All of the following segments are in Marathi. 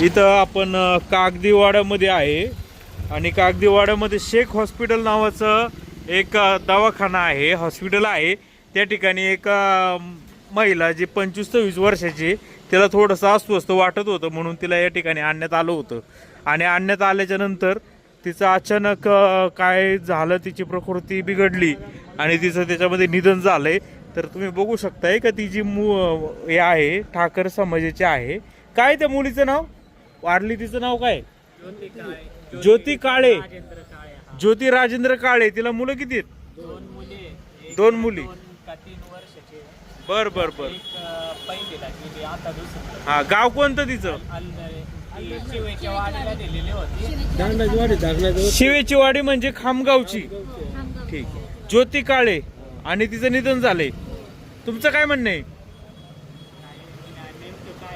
इथं आपण कागदीवाड्यामध्ये आहे आणि कागदीवाड्यामध्ये शेख हॉस्पिटल नावाचं एक दवाखाना आहे, हॉस्पिटल आहे. त्या ठिकाणी एक महिला जी 25-26 वर्षाची, तिला थोडंसं अस्वस्थ वाटत होतं म्हणून तिला या ठिकाणी आणण्यात आलं होतं. आणि आणण्यात आल्याच्या नंतर तिचं अचानक काय झालं, तिची प्रकृती बिघडली आणि तिचं त्याच्यामध्ये निधन झालंय. तर तुम्ही बघू शकताय का ती जी हे आहे ठाकर समाजाची आहे. काय त्या मुलीचं नाव वारली, तिचं नाव काय? ज्योती काळे. ज्योती राजेंद्र काळे. तिला मुलं किती आहेत? 2 मुली. बर बर बर. हा, गाव कोणतं तिचं? शिवेची वाडी म्हणजे खामगावची. ठीक. ज्योती काळे आणि तिचं निधन झालंय. तुमचं काय म्हणणं आहे?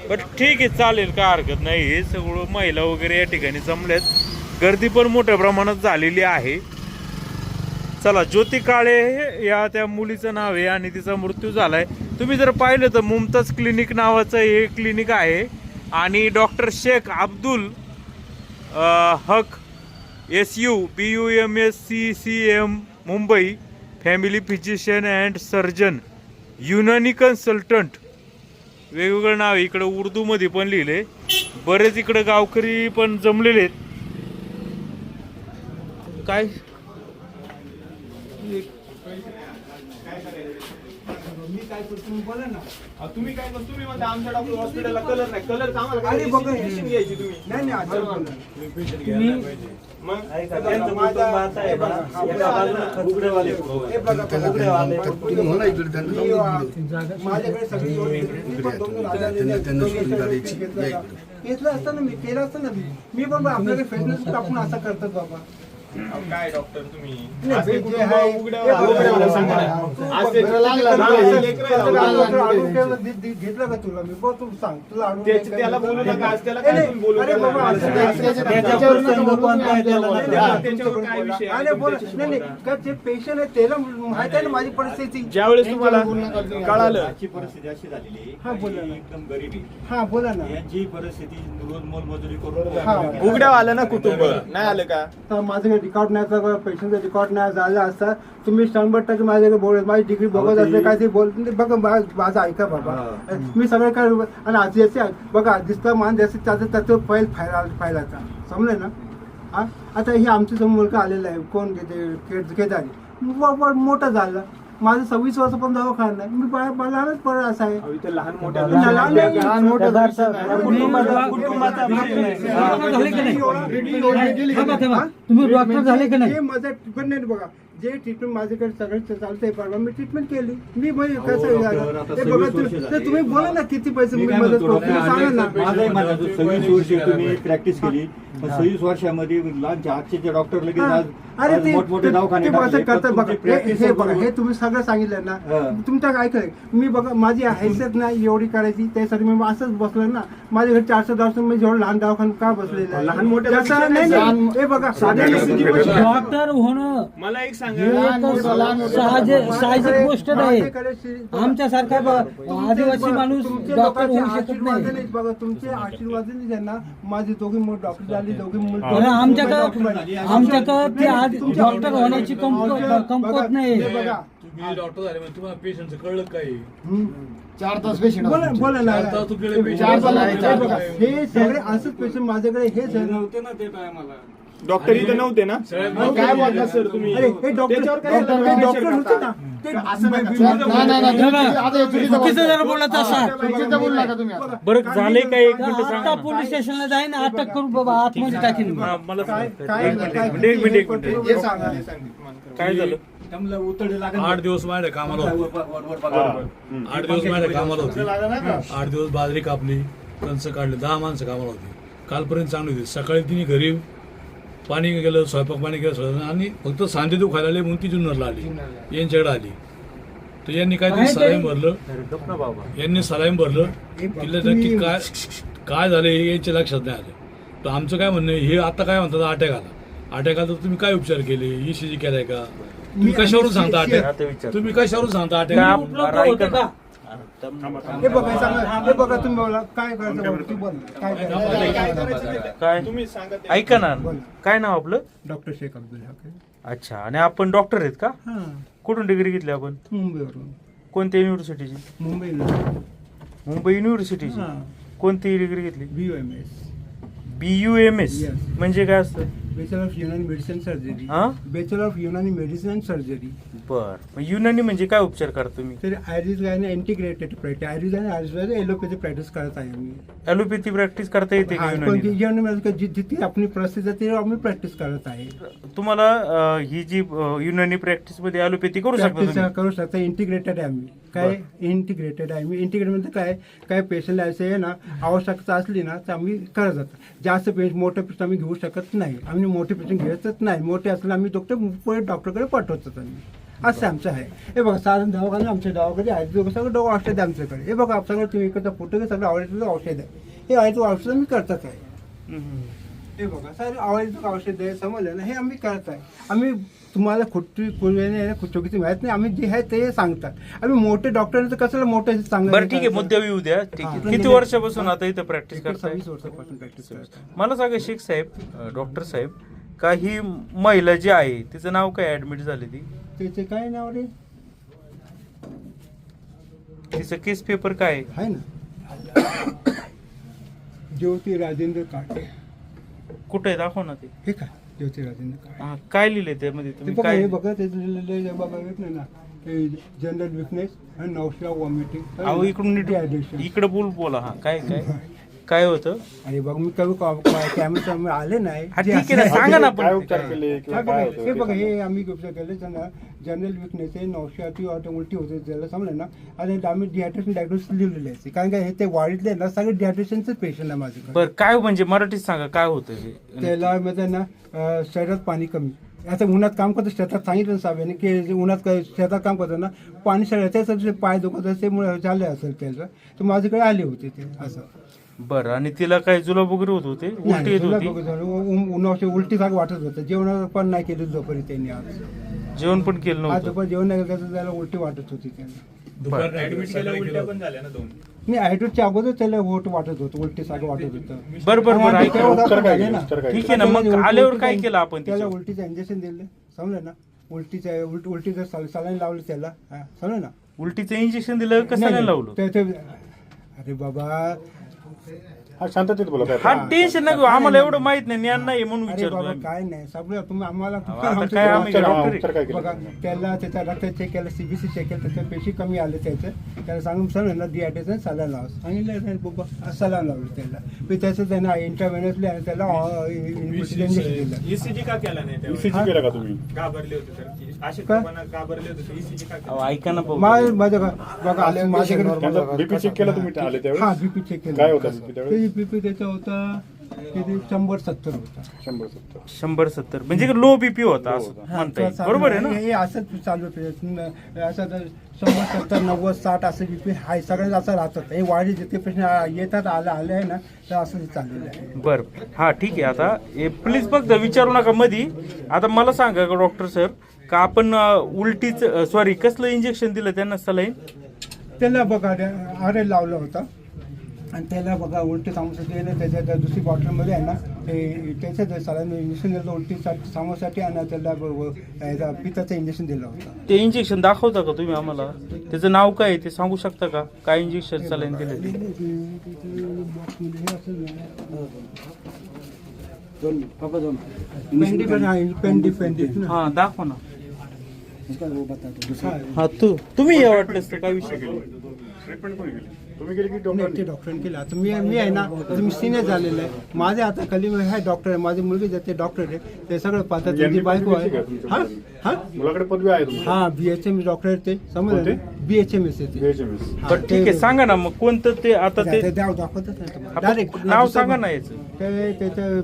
बट ठीक आहे, चालेल, काय हरकत नाही. हे सगळं महिला वगैरे या ठिकाणी जमल्यात, गर्दी पण मोठ्या प्रमाणात झालेली आहे. चला, ज्योती काळे या त्या मुलीचं नाव आहे आणि तिचा मृत्यू झालाय. तुम्ही जर पाहिलं तर मुमताज क्लिनिक नावाचं हे क्लिनिक आहे आणि doctor Shaikh Abdul Haq SU BUMSCCM Mumbai, family physician and surgeon, Unani consultant, वेगवेगळं नाव इकडे उर्दू मध्ये पण लिहिले. बरेच इकडे गावकरी पण जमलेले आहेत. काय तुम्ही बोला ना. तुम्ही काय करतो? तुम्ही म्हणता आमच्या डॉक्टर हॉस्पिटलला कलर नाही. कलर आम्हाला काय पेशंट घ्यायची तुम्ही? नाही नाही, आता पेशंट घ्यायला पाहिजे. मग त्यांचं कुटुंब आता आहे बघा, एका बाजूला फुगडेवाले, हे बघा फुगडेवाले. तुम्ही म्हणा इकडे त्यांना माझ्याकडे सगळी घेतलं असतं ना, मी केलं असतं ना. मी पण आपल्याकडे फेडनेस टाकून असं करतात बाबा. काय डॉक्टर तुम्ही घेतलं का तुला? मी तू सांग, तुला त्याला बोलू नका, त्याला जे पेशंट आहे त्याला माहिती आहे ना माझी परिस्थिती. ज्यावेळेस तुम्हाला कळालं परिस्थिती अशी झालेली, हा बोला ना, एकदम गरीबी, हा बोला ना, यांची परिस्थिती रोज मोलमजुरी करून उघड्या आलं ना, कुटुंब नाही आलं का? तर माझं रेकॉर्ड नाही, पेशंटचा रेकॉर्ड नाही झालं असता तुम्ही 100% माझ्याकडे बोल, माझी डिग्री बघत असले काय ते बोल बघा. माझं ऐका बाबा, मी सगळं काय. आणि आज याचे बघा दिसतं मान जास्त त्याचं फायलाचा समजलं ना. हा, आता हे आमच्या समोर मुलगा आलेला आहे, कोण केदारी मोठा झाला. माझं 26 वर्ष पण दवाखाना नाही, मी लहानच पडत असं आहे. लहान मोठं तुम्ही डॉक्टर झाले की नाही? माझं ट्रीटमेंट नाही बघा, जे ट्रीटमेंट माझ्याकडे सगळं चालतंय परवा मी ट्रीटमेंट केली. मी कसं बघा, तुम्ही बोला ना किती पैसे मी मदत सांगा ना. 26 वर्ष तुम्ही प्रॅक्टिस केली, 26 वर्षामध्ये लहानच्या आजचे जे डॉक्टर लगेच अरे ते मोठमोठे दवाखाने करतात बघा. हे बघा, हे तुम्ही सगळं सांगितलं ना, तुमच्या काय काय मी बघा, माझी हैसियत नाही एवढी करायची, त्यासाठी मी असंच बसलो ना. माझ्या घरी 400 दवाखाने, मी जेवढं लहान दवाखाना का बसलेला आहे? लहान मोठे हे बघा, डॉक्टर होणं मला एक साहजिक गोष्ट नाही. आमच्यासारखा आदिवासी माणूस डॉक्टर होऊ शकत नाही. बघा, तुमचे आशीर्वाद त्यांना माझे दोघे मोठे डॉक्टर झाले, दोघे आमच्याकडे डॉक्टर होण्याची कमकवत नाही. तुम्ही डॉक्टर झाले म्हणजे तुम्हाला पेशंटचं कळलं काय? 4 तास पेशंट बोला ना. हे सगळे असंच पेशंट माझ्याकडे हे नव्हते ना ते टायमाला. डॉक्टर इथे नव्हते ना? काय बोलता सर तुम्ही? डॉक्टर होते ना. बरं झाले काय? एक मिनिट आता सांगा. पोलीस स्टेशनला जाईन, अटक करून बाबा आतमध्ये टाकेन. मला एक मिनिट काय झालं? 8 दिवस माझ्या कामाला होते. 8 दिवस माझ्या कामाला होते. 8 दिवस बाजरी कापली, कणसं काढले, 10 माणसं कामाला होती. कालपर्यंत चांगली होती. सकाळी तिने घरी पाणी गेलं, स्वयंपाक पाणी केलं आणि फक्त सांधे दुखायला आले म्हणून ती जुन्नरला आली, यांच्याकडे आली. तर यांनी काहीतरी सलाईन भरलं, तिला नक्की काय झालं हे यांच्या लक्षात नाही आलं. तर आमचं काय म्हणणं, हे आता काय म्हणतात अटॅक आला. अटॅक आला तर तुम्ही काय उपचार केले? ECG केलाय का? तुम्ही कशावरून सांगता अटॅक? तुम्ही कशावरून सांगता अटॅक? हे बघा हे सांगा, हे बघा तुम्ही बोला काय करायचं तू बोल काय करायचं काय तुम्ही सांगा ते. ऐका ना, काय नाव आपलं? डॉक्टर शेख अब्दुल हक. अच्छा, आणि आपण डॉक्टर आहेत का? हा कुठून डिग्री घेतली आपण? मुंबईवरून. कोणत्या युनिव्हर्सिटीची? मुंबईला. मुंबई युनिव्हर्सिटीची. हा कोणती डिग्री घेतली? BUMS. BUMS Yes. म्हणजे काय असतं? Bachelor of Unani medicine surgery. हा bachelor of Unani medicine and surgery. बर, मग युनानी म्हणजे काय उपचार करता तुम्ही? तर आयुर्वेद आणि इंटिग्रेटेड प्रॅक्टिस, आयुर्वेद आणि आयुर्वेद एलोपॅथी प्रॅक्टिस करत आहे आम्ही. ॲलोपॅथी प्रॅक्टिस करता येते का हा, पण युनानी? ती युनानी जिथे आपली प्रसिद्ध आहे ते आम्ही प्रॅक्टिस करत आहे. तुम्हाला ही जी युनानी प्रॅक्टिस मध्ये ॲलोपॅथी करू शकता प्रॅक्टिस तुम्ही? करू शकता. इंटिग्रेटेड आहे आम्ही. काय इंटिग्रेटेड आहे आम्ही. इंटिग्रेटेड म्हणजे काय पेशंटला असे आहे ना आवश्यकता असली ना तर आम्ही करत जातो. जास्त पेशंट मोठे पेशंट आम्ही घेऊ शकत नाही. आम्ही मोठे पेशंट घेतच नाही. मोठे असले आम्ही डॉक्टरकडे पाठवतो आम्ही. असं आमचं आहे. हे बघा साधारण दवाखाने आमच्या गावाकडे आहेत. सगळं डोकं औषध आहे आमच्याकडे. हे बघा सगळं तुम्ही इकडचा फोटो घे, सगळं आवडीचं औषध आहे. हे आवडीचं औषध आम्ही करतात आहे. हे बघा सर आवडीचं औषध आहे समजलं ना, हे आम्ही करत आहे. आम्ही तुम्हाला खोटी चुकीची माहित नाही. आम्ही जे आहे ते सांगतात. आम्ही मोठे डॉक्टरांचं कसं मोठं सांगतात. बरं ठीक आहे, मुद्द्यावर येऊ द्या. ठीक आहे, किती वर्षापासून आता इथं प्रॅक्टिस करताय? 26 वर्षापासून प्रॅक्टिस करतात. मला सांगा शेख साहेब, डॉक्टर साहेब, का ही महिला जी आहे तिचं नाव काय ऍडमिट झाली ती? त्याचे काय नाव रे तिचं केस पेपर काय आहे? आहे ना ज्योती राजेंद्र काटे. कुठे आहे दाखव ना ते. हे काय ज्योती राजेंद्र काटे. हा, काय लिहिलंय त्यामध्ये ते तुम्ही? बघा काय हे बघा त्याचं लिहिलेलं आहे बघा येत नाही ना जनरल विकनेस आणि नौशा वॉमिटिंग. अहो इकडून नीट इकडे बोला. हा काय काय काय होतं? अरे बघ मी कधी कॅमेरा आले नाही. हा, ठीक आहे ना, सांगा ना आपण. हे बघा हे आम्ही उपचार केले त्यांना जनरल विकनेस आहे नौशाची उलटी होते त्याला समजलं ना. आणि आम्ही डिहायड्रेशन डायग्नोसिस लिहिलेले असते कारण काय हे ते वाढीतले ना सगळे डिहायड्रेशनचेच पेशंट आहे माझ्याकडे. बरं काय म्हणजे मराठीत सांगा काय होतं हे? त्याला म्हणजे ना शरीरात पाणी कमी. आता उन्हात काम करतो शेतात सांगितलं ना साहेबांनी की उन्हात शेतात काम करतो ना पाणी शरीरात त्याचं पाय दुखत त्यामुळे झाले असेल त्याचं तर माझ्याकडे आले होते ते असं. बरं, आणि तिला काय जुलाब वगैरे होत होते? उलटी येत होती? उन्हाची उलटी सारखं वाटत होतं. जेवण पण नाही केलं दुपारी त्यांनी आज. जेवण पण केलं आज नव्हतं? दुपारी जेवण नाही केलं त्याला उलटी वाटत होती त्यांना. दुपारी नाही ॲडमिटच्या अगोदर त्याला वाटत होतं उलटी सारखं वाटत होतं. बरं ऐका. झाले ना. ठीक आहे ना, मग आल्यावर काय केलं आपण त्याला तिच्यावर? उलटीचं इंजेक्शन दिलं समजलं ना. उलटीचं सलाईन लावलं त्याला समजलं ना. उलटीचं इंजेक्शन दिलं कसं नाही लावलं? अरे बाबा शांततेत बोला काय. हा टेन्शन नाही घेऊ, आम्हाला एवढं माहित नाही, ज्ञान नाही म्हणून अरे विचारतो बाबा आम्ही. काय नाही सगळं तुम्ही आम्हाला आता काय आम्ही आमच्या डॉक्टर उपचार काय केले? बघा त्याला त्याचा रक्त चेक केलं CBC चेक केलं त्याच्या पेशी कमी आले त्याचं त्याला सांगून सांगितलं ना डिहायड्रेशन सलाईन लावा सांगितलं नाही बाबा सलाईन लावलं त्याला मी त्याचं त्यांना इंटरव्हेनसली आणि त्याला इंजेक्शन दिलं. ECG का केला नाही त्यावेळी? ECG केला का तुम्ही? घाबरले होते तर असे काय? घाबरले होते ECG का केला? अहो, ऐका ना भाऊ. माझं बघा आले माझ्याकडे त्यांचा बीपी चेक केला तुम्ही आले त्यावेळेस? हा बीपी चेक केलं. काय होता BP त्यावेळेस? त्याची बीपी त्याचा होता किती 170 होता. 170. 170 म्हणजे लो बीपी होता असं म्हणता येईल. बरोबर आहे ना? हे असंच चालू आहे. असं 170 90 60 असं बीपी हाय सगळ्यांना असं राहतात. हे वाढी जिथे पेशंट येतात आले आहे ना तर असं ते चाललेलं आहे. बर हा ठीक आहे. आता प्लीज फक्त विचारू नका मधी. आता मला सांगा का डॉक्टर सर का आपण उलटीच सॉरी कसलं इंजेक्शन दिलं त्यांना सलाईन? त्याला बघा आरे लावलं होतं आणि त्याला बघा उलटी सामोसाठी त्याच्या दुसरी बॉटलमध्ये आहे ना ते त्याच्यात सलाईन इंजेक्शन दिलं उलटीसाठी सामोसाठी आणि त्याला पित्ताचं इंजेक्शन दिलं होतं. ते इंजेक्शन दाखवता का तुम्ही आम्हाला? त्याचं नाव काय आहे ते सांगू शकता का? काय इंजेक्शन सलाईन दिलं ते? हा दाखव ना. हा तुम्ही या वाटलंस तर काय विषय? ट्रीटमेंट कोणी केली? तुम्ही केली की नाही, ते डॉक्टर? डॉक्टरांनी केलं. आता मी आहे ना आता मी सिनियर झालेलं आहे. माझे आता खाली आहे डॉक्टर आहे. माझी मुलगी जाते डॉक्टर आहे. ते सगळं पाहतात. त्यांची बायको आहे. हा हा मुलाकडे पदवी आहे तुमची? हा BHM डॉक्टर आहे ते समजलं BHMS आहे ते. BHMS. बरं ठीक आहे, सांगा ना मग कोणतं ते आता ते दाखवतच नाही आपण डायरेक्ट नाव सांगा ना याचं. ते त्याचं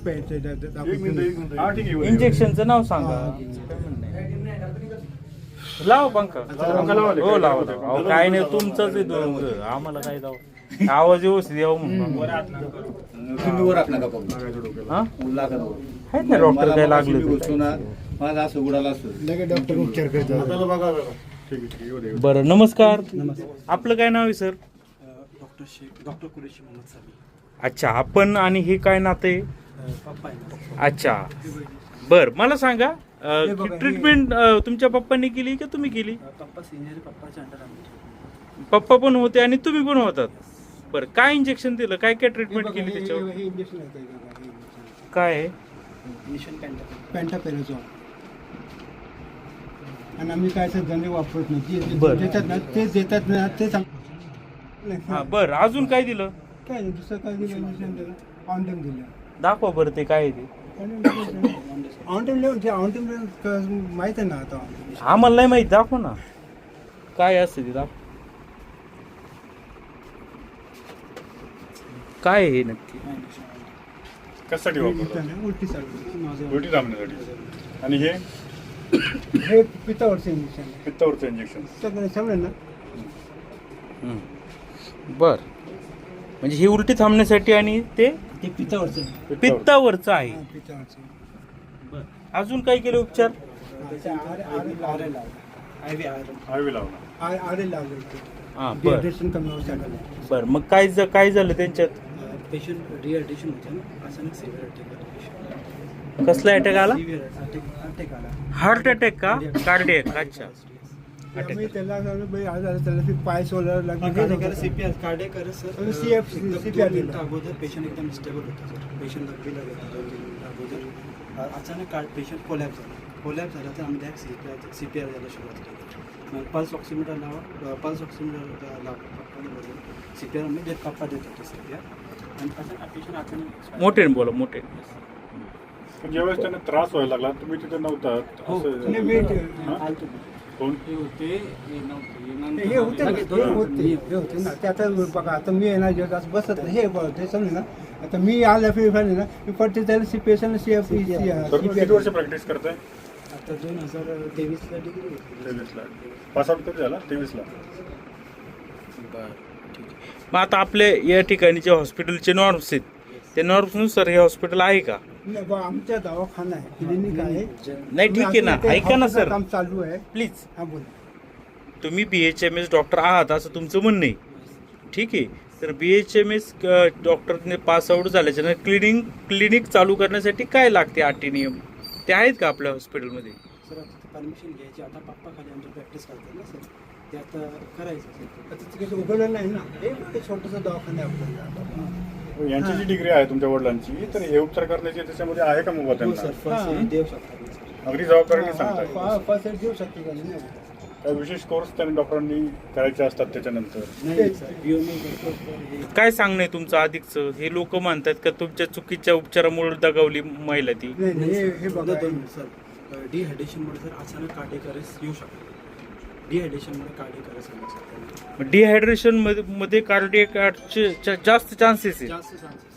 एक मिनिट. हा ठीक आहे. इंजेक्शनचं नाव सांगा. लावा पंखा. हो लावा. अहो काय नाही तुमचंच आहे दोन. आम्हाला काय लावा. आवाज व्यवस्थित यावं म्हणून. हा? आहेत ना डॉक्टर काय लागले माझा असं उडाला असतो लगेच डॉक्टर उपचार करतात. बरं, नमस्कार. आपलं काय नाव आहे सर? डॉक्टर कुरेशी मोहम्मद सामी. अच्छा, आपण आणि हे काय नातं आहे? पप्पा आहे. अच्छा, बर, मला सांगा ट्रीटमेंट तुमच्या पप्पांनी केली का तुम्ही केली? पप्पा सिनियर, पप्पाच्या अंडर आम्ही. पप्पा पण होते आणि तुम्ही पण होतात. बरं, काय इंजेक्शन दिलं, काय काय ट्रीटमेंट केली त्याच्यावर? हे इंजेक्शन आहे काय आहे? मिशन पेंटापेराझॉल. आणि आम्ही काय जणे वापरत नाही, जे बरं. देतात ना तेच देतात ना, ते हा, बरं, अजून काय दिलं? काय नाही, दुसरं काय दिलं, इंजेक्शन दिलं, ऑनटाईम दिलं. दाखवा बरं ते काय आहे ते. ऑनटाईम माहित आहे ना आता. आम्हाला नाही माहित, दाखव ना काय असतं ते, दाखव काय आहे हे नक्की. कशासाठी वापरतात? उलटीसाठी. उलटी थांबण्यासाठी. आणि हे हे पित्तावरचं इंजेक्शन आहे. पित्तावरचं इंजेक्शन. सगळं ना. बर, म्हणजे ही उलटी थांबण्यासाठी आणि ते ते पित्तावरचं. पित्तावरचं आहे. पित्तावरचं. अजून काय केले उपचार? आयवी लावला. आरे लावले होते. हा, बर डिहायड्रेशन कमी होण्यासाठी. बर, मग काय झालं त्यांच्यात? पेशंट डिहायड्रेशन होते ना, अचानक सिव्हिअर अटॅक आला. कसला अटॅक आला? सिव्हिअर अटॅक आला. हार्ट अटॅक का? कार्डियक. अच्छा. आम्ही त्याला सांगितलं, बाई आज आलं, त्याला ती पाय सोलायला लागली. CPR cardiac sir. CPR दिलं. अगोदर पेशंट एकदम स्टेबल होता सर. पेशंट लग्बीला गेला 2-3 मिनिटं अगोदर. अचानक पेशंट कोलॅप्स झाला तर आम्ही डायरेक्ट सीपीआर द्यायला सुरुवात केली. पल्स ऑक्सिमीटर लावा सीपीआर आम्ही पप्पा देत होते सीपीआर. आणि अचानक पेशंट अचानक मोठे बोला, मोठे. पण ज्यावेळेस त्यांना त्रास व्हायला लागला तुम्ही तिथे नव्हतात हो. असं- नाही, मी ते- हा? कोण? हे होते ना, हे होते ना. ते आता बघा, आता मी येणार जेव्हा असं बसत नाही, हे बघ ते समज ना. आता मी आल्या फिरले ना, मी पडते त्याला पेशंट तर तुम्ही किती वर्ष प्रॅक्टिस करताय? आता 2023ला डिग्री घेतली. 23 ला. पास आउट कधी झाला? 23 ला. मग आता आपल्या या ठिकाणी जे हॉस्पिटलचे नॉर्म्स आहेत, त्या नॉर्म्सनुसार हे हॉस्पिटल आहे का? नाही बा, आमच्या दवाखाना आहे, क्लिनिक आहे. नाही, ठीक आहे ना, ऐका ना सर, काम चालू आहे. प्लीज. हा, बोल. तुम्ही BHMS डॉक्टर आहात असं तुमचं म्हणणं आहे, ठीक आहे. तर BHMS डॉक्टरने पास आउट झाल्याच्यानंतर क्लिनिक चालू करण्यासाठी काय लागते अटी नियम, ते आहेत का आपल्या हॉस्पिटलमध्ये? सर आता परमिशन घ्यायची. आता पप्पा खाली आमचं प्रॅक्टिस करतात ना सर, ते आता करायचं सर. आता ते कसं उघडलं नाही ना, हे छोटंसं दवाखाना आहे आपल्याला. यांची जी डिग्री आहे तुमच्या वडिलांची, तर हे उपचार करण्याची त्याच्यामध्ये आहे का मग हो त्यांना? सर, फर्स्ट एड देऊ शकतात सर. अगदी जबाबदारीने सांगताय. फर्स्ट एड देऊ शकतो का नाही? काही विशेष कोर्स त्यांनी डॉक्टरांनी करायचे असतात त्याच्यानंतर? नाही सर, बिओमी करतो हे. काय सांगणं आहे तुमचं अधिकचं? हे लोक म्हणतात का तुमच्या चुकीच्या उपचारामुळे दगावली महिला ती? नाही, नाही, हे बघा. दोन मिनिट सर. डिहायड्रेशनमुळे सर अचानक कार्डियक येऊ शकतो. डिहायड्रेशनमुळे कार्डियक अरेस्ट होऊ शकतो. डिहायड्रेशन मध्ये कार्डियक जास्त चान्सेस आहे. जास्त चान्सेस.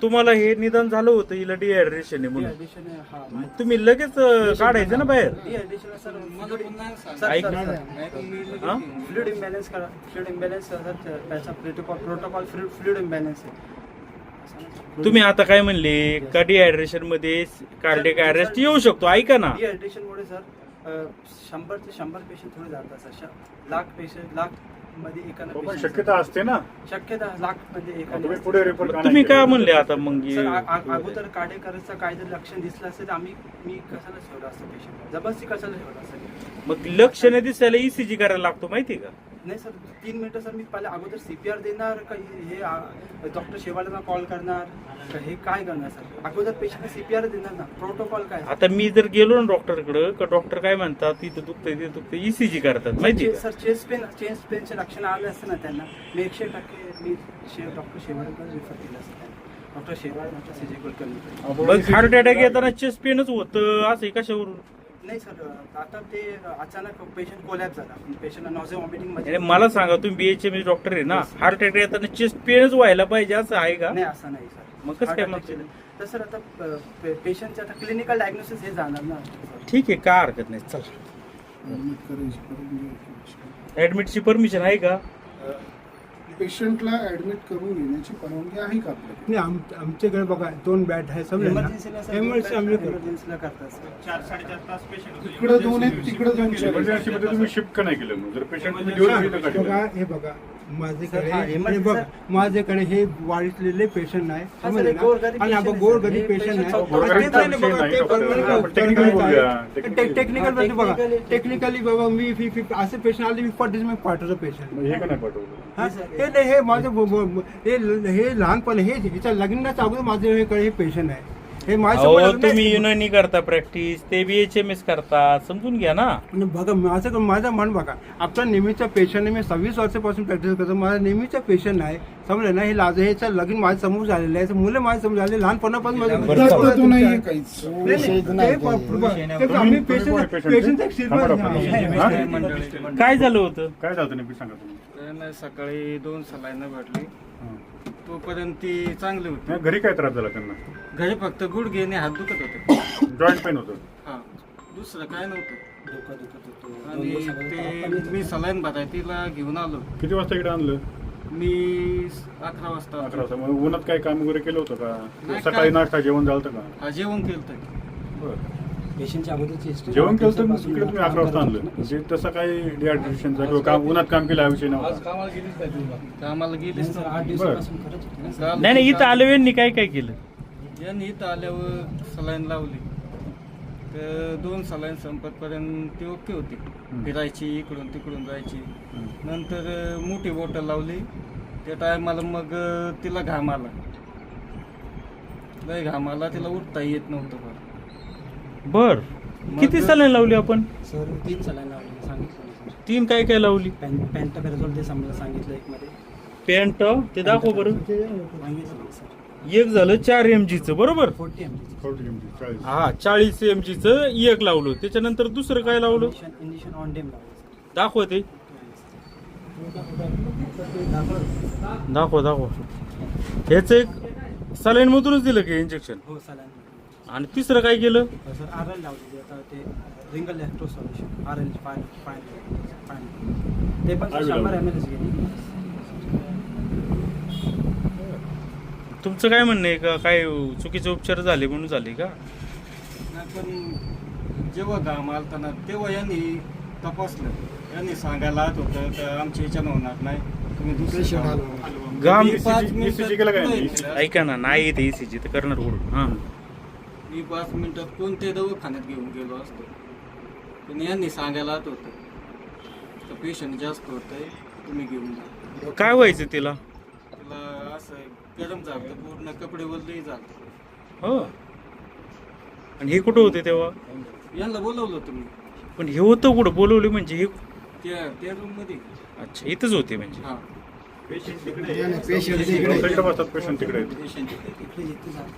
तुम्हाला हे निदान झालं होतं हिला डिहायड्रेशन आहे म्हणून, डिहायड्रेशन हा मग तुम्ही लगेच काढायचं ना बाहेर. डिहायड्रेशन सर ऐक. हा? फ्लूइड इम्बॅलन्स करा. फ्लूइड इम्बॅलन्स सर त्याचा प्रोटोकॉल फ्लूइड इम्बॅलन्स आहे. तुम्ही आता काय म्हणले का डिहायड्रेशन मध्ये कार्डियक अरेस्ट येऊ शकतो? ऐका ना, डिहायड्रेशनमुळे सर 100 ते 100 पेशंट थोडे जातात सर. लाख पेशंट लाख मध्ये एकाला पण patient शक्यता असते ना. शक्यता लाख मध्ये तुम्ही एकाला. पुढे रिपोर्ट तुम्ही काय म्हणले आता मग? सर अगोदर कार्डियकचं काहीतरी लक्षण दिसलं असेल तर मी कशाला ठेवलं असतं पेशंट, जबरदस्ती कशाला ठेवलं असतं? मग लक्षण दिसायला ECG करायला लागतो माहिती का? नाही सर, 3 मिनिटं सर मी पहिले अगोदर CPR देणार का हे डॉक्टर शेवाळांना कॉल करणार का हे काय करणार सर? अगोदर पेशंटला CPR देणार ना, प्रोटोकॉल काय? आता मी जर गेलो ना डॉक्टरकडे का डॉक्टर काय म्हणतात तिथं दुखतंय तिथं दुखतंय ECG करतात माहिती का? सर चेस्ट पेनचे लक्षण आले असते ना त्यांना, मी 100% मी डॉक्टर शेवाळकर रिफर केलं असतं त्यांना. डॉक्टर शेवाळ, डॉक्टर CJ कुलकर्णी. मग हार्ट अटॅक येताना चेस्ट पेनच होतं असं कशावरून? नाही सर, आता ते अचानक पेशंट कोलॅप्स झाला, पेशंटला नॉझिया वॉमिटिंग मध्ये. अरे मला सांगा, तुम्ही BHMS डॉक्टर आहे ना, हार्ट अटॅक येताना चेस्ट पेनच व्हायला पाहिजे असं आहे का? नाही, असं नाही सर. मग कसं काय Heart attack म्हणतो? तर सर आता पेशंटचे आता क्लिनिकल डायग्नोसिस हे जाणार ना. ठीक आहे, काय हरकत नाही, चला. ऍडमिटची परमिशन आहे का? पेशंटला ऍडमिट करून येण्याची परवानगी आहे का आपल्याकडे? नाही आमच्याकडे बघा 2 बॅट आहे समजा एमर्जन्सी आम्ही इमर्जन्सीला करतात सर. 4-4.5 तास पेशंट इकडे 2 आहेत तिकडे 2 इमर्जन्सी मध्ये तुम्ही शिफ्ट का नाही केलं मग? जर पेशंट तुम्ही दिवस इथं काढलं. बघा हे बघा माझ्याकडे हा, हे emergency बघा माझ्याकडे हे वाढलेले पेशंट आहे हा, समजलं सर, ना? गोरगरीब आणि आपण patient गोरगरीब आहे, पेशंट patient आहे गोरगरीब आणि ते नाही patient बघा, नाही, ते डॉक्टर. बरोबर आपण technically बोलूया. टेक्निकल मध्ये बघा टेक्निकली बाबा मी असे पेशंट आले मी फटीच मी पाठवतो पेशंट मग हे का नाही पाठवलं? हे नाही हे माझं हे लहानपण हे ह्याच्या लग्नाच्या अगोदर माझे हे पेशंट आहे हे अहो माझ्या तुम्ही युनानी करता प्रॅक्टिस, ते BHMS करतात, समजून घ्या ना. बघा माझं मन बघा आपला नेहमीचा पेशंट आहे. मी 26 वर्षापासून प्रॅक्टिस करतो. माझा नेहमीचा पेशंट आहे समजलं ना. हे ह्याचं लग्न माझ्या समोर झालेलं आहे. मुलं माझ्या समोर झाले लहानपणापासून जास्त तो नाहीये काहीच आम्ही पेशंटचा एक शिरपा काय झालं होतं? काय झालं नेमकी सांगा तुम्ही. त्यानं सकाळी 2 सलाईनं भेटली तोपर्यंत ती चांगली होती. नाही, घरी काय त्रास झाला त्यांना? घरी फक्त गुडघे आणि हात दुखत होते. जॉईंट पेन होतं. हा दुसरं काय नव्हतं. डोकं दुखत होतं. आणि 2 दिवस ते मी सलाईन भराय तिला घेऊन आलो. किती वाजता इकडे आणलं? मी 11 वाजता 11 वाजता. मग उन्हात काय काम वगैरे केलं होतं का? नाही, सकाळी काय- नाश्ता जेवण झालं होतं का? हा जेवण केलं तर बरं. पेशंटच्या अगोदरची history जेवण केलं तर दिवसापासून इकडे तुम्ही 11 वाजता आणलं. म्हणजे तसं काही डिहायड्रेशनचा किंवा काम उन्हात काम केलं हा विषय आज नव्हता. कामाला गेलीच नाही तुम्ही. कामाला गेलीच सर 8 नव्हती. दिवसापासून खरंच होती ना सर. काल- नाही इथं आलवेंनी काय काय केलं? यांनी इथं आल्यावर सलाईन लावली तर 2 सलाईन संपतपर्यंत ती ओके होती. फिरायची इकडून तिकडून जायची. नंतर मोठी बॉटल लावली त्या टायमाला मग तिला घाम आला. लय घाम आला तिला उठता येत नव्हतं फार. बर किती सलाईन लावली आपण? सर 3 सलाईन लावली सांगितलं सर. 3 काय काय लावली? पॅन्टापेराझोल ते समजा सांगितलं एक मध्ये. पॅन्ट ते दाखव बरं. सांगितलं सर. एक झालं 4 mg चं बरोबर. 40 mg. 40. हा 40 mg चं एक लावलं. त्याच्यानंतर दुसरं काय लावलं? इंजेक्शन ऑन डेम लावलं सर. दाखव ते. दाखव ह्याच एक सलाईन मधूनच दिलं की इंजेक्शन? हो सलाईन. आणि तिसरं काय केलं? सर RL लावली आता ते रिंगल लॅक्टो सॉल्युशन RL 5 ते पण 100 ml गेली. तुमचं काय म्हणणं आहे का काय चुकीचे उपचार झाले म्हणून झाले का? नाही पण जेव्हा घाम आलता ना तेव्हा यांनी तपासलं. यांनी सांगायला आत होतं तर आमच्या ह्याच्यानं होणार नाही तुम्ही दुसरे घाम मी 5 ECG केलं काय? मिनिटात ऐका ना नाही येते ECG तर करणार कुठून? हा मी 5 मिनिटात कोणत्या दवाखान्यात घेऊन गेलो असतो पण यांनी सांगायला आत होतं तर पेशंट जास्त होतंय तुम्ही घेऊन जा. काय व्हायचं तिला? तिला असं गरम झालं पूर्ण कपडे वरलेही झालं. हो आणि हे कुठं होते तेव्हा? यांना बोलवलं तुम्ही पण हे होतं कुठं बोलवले म्हणजे हे? त्या रूम मध्ये. अच्छा इथंच होते म्हणजे. हा पेशंट पेशंट बसतात पेशंट तिकडे आहेत. पेशंट इकडे जिथे जातो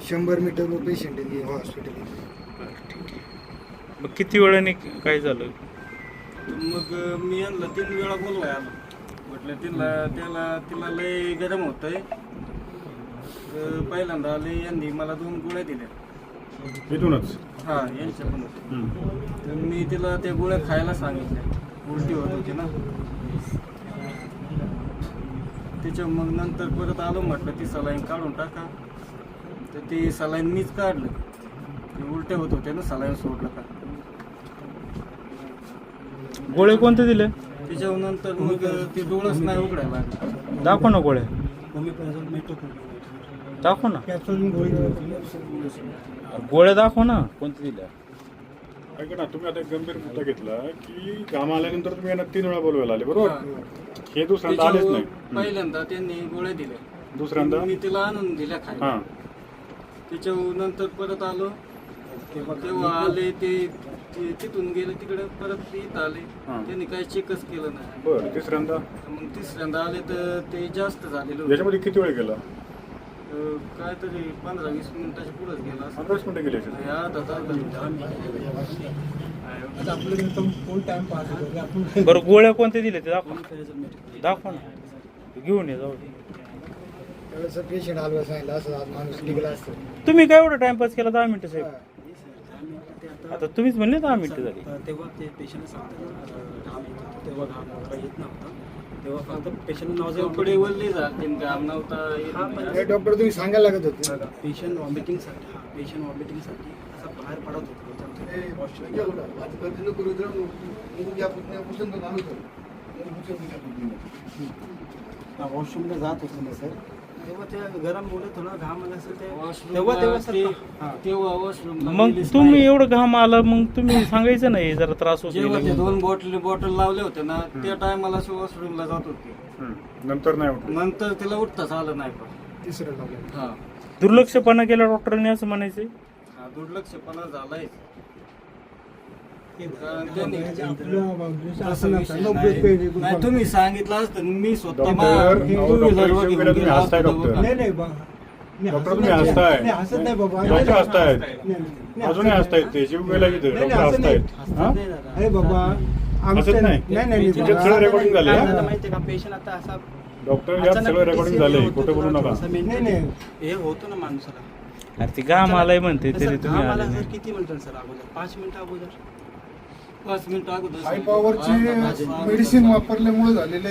100 मीटरवर पेशंट आहे हॉस्पिटल. मग किती वेळाने काय झालं? मग मी यांना 3 वेळा बोलवाय आलो. म्हटलं तिला लय गरम होतंय. पहिल्यांदा आले यांनी मला 2 गोळ्या दिल्या. इथूनच. हा यांच्याकडूनच. तर मी तिला त्या गोळ्या खायला सांगितल्या. उलटी होत होती ना त्याच्या मग नंतर परत आलो म्हटलं ती सलाईन काढून टाका तर ती सलाईन मीच काढलं. ते उलटे होत होते ना सलाईन सोडलं का. गोळ्या कोणत्या दिल्या? त्याच्या नंतर मग ते डोळच नाही उघडायला लागलं. दाखव ना गोळ्या. होमिओपॅथिक मेट्रो दाखव ना कॅप्सूल गोळी गोळ्या दाखव ना कोणत्या दिल्या? ऐका ना तुम्ही आता एक गंभीर मुद्दा घेतला की काम आल्यानंतर तुम्ही यांना 3 वेळा बोलवायला आले बरोबर. हे दुसऱ्यांदा आलेच त्याच्यावर नाही. पहिल्यांदा त्यांनी गोळ्या दिल्या. दुसऱ्यांदा मी तिला आणून दिल्या खायला. हा त्याच्या नंतर परत आलो तेव्हा आले ते तिथून गेले तिकडे परत इथं आले. हा. त्यांनी काही चेकच केलं नाही. बरं. तिसऱ्यांदा मग तिसऱ्यांदा आले तर ते जास्त झालेलं होतं. याच्यामध्ये किती वेळ गेला? काहीतरी 15-20 मिनिटाच्या पुढेच गेला असं. 15 मिनिटं गेले याच्यात. अर्धा तास झाला. आपल्याकडे फुल टाइम पास होतो आपण. बरं गोळ्या कोणत्या दिल्या ते दाखव. होमिओपॅथिक मेट्रो दाखव ना घेऊन ये जाऊ दे. त्यावेळेस पेशंट आलो सांगितलं असं आज माणूस निघाला असतो. तुम्ही काय एवढा टाइमपास केला? 10 मिनिटं साहेब. ते आता आता तुम्हीच म्हणले 10 मिनिटं झाली. तेव्हा ते पेशंट सांगतात घाम येत होता तेव्हा घाम येत नव्हता तेव्हा फक्त पेशंट नाव पुढे बोलली जाते काम नव्हता हे डॉक्टर तुम्ही सांगायला लागत होते पेशंट वॉमिटिंगसाठी असं बाहेर पडत वॉशरूमला जात होतं ना सर, तेव्हा ते गरम मुळे थोडा घाम आला असेल तेव्हा वॉशरूम मग तुम्ही एवढं घाम आला, मग तुम्ही सांगायचं नाही जरा त्रास जेव्हा ते होतो. 2 बॉटल लावले होते ना त्या टायमाला वॉशरूमला जात होते. नंतर नाही उठलं. नंतर तिला उठताच आलं नाही पण तिसरं डॉक्टर हा दुर्लक्षपणा केला डॉक्टरांनी असं म्हणायचंय. हा, दुर्लक्षपणा झालाय. नाही तुम्ही सांगितलं असतं मी स्वतः डॉक्टर, two अहो, wheeler डॉक्टर वर हिशोब घेऊन केला तुम्ही गेलो हसताय असतो डॉक्टर. दवाखान्यात. डॉक्टर तुम्ही हसताय. हसत नाही बाबा डॉक्टर हसतायत. अजूनही हसतायत ते जीव गेला की ते डॉक्टर हसतायत. हा? अरे बाबा हसत नाही. त्याच्यात सगळं रेकॉर्डिंग झाले हा? माहितीये का पेशंट आता असा डॉक्टर यात सगळं रेकॉर्डिंग झालंय, खोटं बोलू नका. हे होतो ना माणसाला. अरे ते घाम आलाय म्हणते सर, तरी तुम्ही घाम आला आले सर किती मिनिटं सर अगोदर 5 मिनिटं अगोदर 5 मिनिटं अगोदर हाय पॉवरची मेडिसिन वापरल्यामुळे झालेले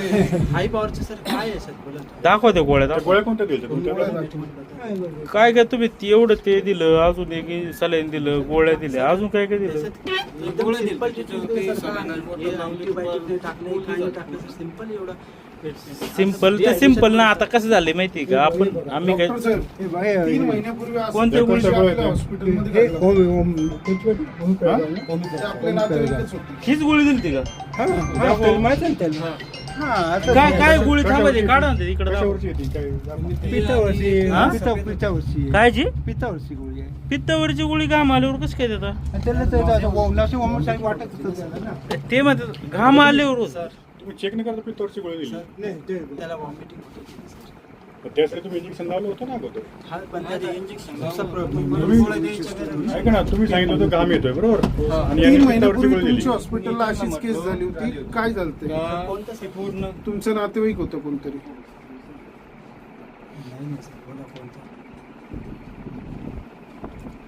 हाय पॉवरचे सर काय आहे सर बोला. दाखवा ते गोळ्या त्या दाखवा. गोळ्या कोणत्या द्यायच्या तुमच्या? काय काय तुम्ही एवढं ते दिलं, अजून एक सलाईन दिलं, गोळ्या दिल्या, अजून काय काय दिलं. एकदम सिंपल ट्रीटमेंट सर टाकणे काय नाही टाकलं सर सिंपल एवढं सिंपल ते सिंपल ना. आता कसं झालंय माहितीये का, आम्ही काय 3 महिन्यापूर्वी असं कोणत्या ते गोष्टी आपल्या हॉस्पिटलमध्ये आपल्या नातेवाईकच होते. हीच गोळी दिली का? हा काय काय गोळी थांबायची काढा ना इकडे. कशावरची आहे ती? काय पित्तावरची कायची पित्तावरची गोळी आहे पित्तावरची गोळी घाम आल्यावर कसं काय देता? त्याला तर वाटत होतं ना. ते म्हणतात घाम आल्यावर. तुम्ही चेक नाही करता पित्तावरची गोळी दिली. नाही ते त्याला वॉमिटिंग होतं तर त्यासाठी तुम्ही इंजेक्शन लावलं होतं ना अगोदर. हा पण त्याचे इंजेक्शन ऐका ना, तुम्ही सांगितलं होतं घाम येतोय बरोबर, आणि 3 यांनी पित्तावरची महिन्यापूर्वी गोळी दिली. तुमच्या हॉस्पिटलला अशीच केस झाली होती. काय झालं ते? कोणतं सर पूर्ण तुमचं नातेवाईक होतं कोणतरी? नाही ना सर बोला कोणतं.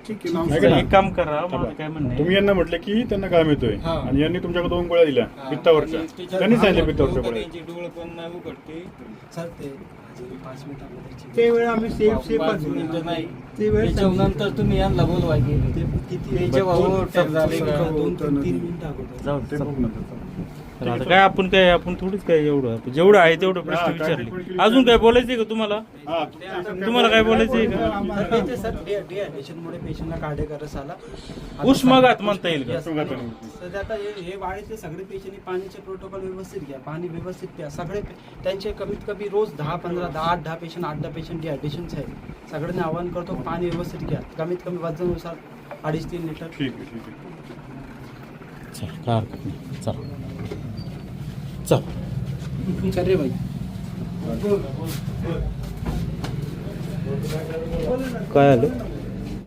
ठीक आहे नाव ऐका ना, एक काम करा, माझं काय म्हणणं आहे. तुम्ही यांना म्हटलं की त्यांना घाम येतोय, हा. आणि यांनी तुमच्याकडे 2 गोळ्या दिल्या पित्तावरच्या. त्यांनी सांगितलं पित्तावरच्या गोळ्या. डोळे पण नाही उघडते. सर ते 5 मिनिटं अगोदरची ते वेळ आम्ही सेफ 5 मिनिटं नाही. ते वेळ त्याच्यानंतर तुम्ही यांना बोलवाय गेले. ते किती ते जेव्हा ओव्हरटेक झाले का, 2-3 मिनिटं अगोदर जाऊ ते बघू नंतर. तर आता काय आपण थोडीच काय एवढं जेवढं आहे तेवढं प्रश्न हा, काय विचारले. ट्रीटमेंट केली अजून काय बोलायचंय का तुम्हाला? हा, तुम्हाला काय बोलायचंय का? ते सर डिहायड्रेशनमुळे पेशंटला कार्डियक अरेस्ट आला. उष्माघात म्हणता येईल का? उष्माघात. सध्या आता हे वाढीतले सगळे पेशंट पाण्याचे प्रोटोकॉल व्यवस्थित घ्या, पाणी व्यवस्थित प्या. सगळे त्यांचे कमीत कमी रोज 10-15 पेशंट 8-10 पेशंट डिहायड्रेशनचे आहेत. सगळ्यांना आवाहन करतो पाणी व्यवस्थित घ्या. कमीत कमी वजनानुसार 2.5-3 लिटर. ठीक आहे, ठीक आहे. चल काय हरकत नाही. चल चल चल रे भाई. काय आलं?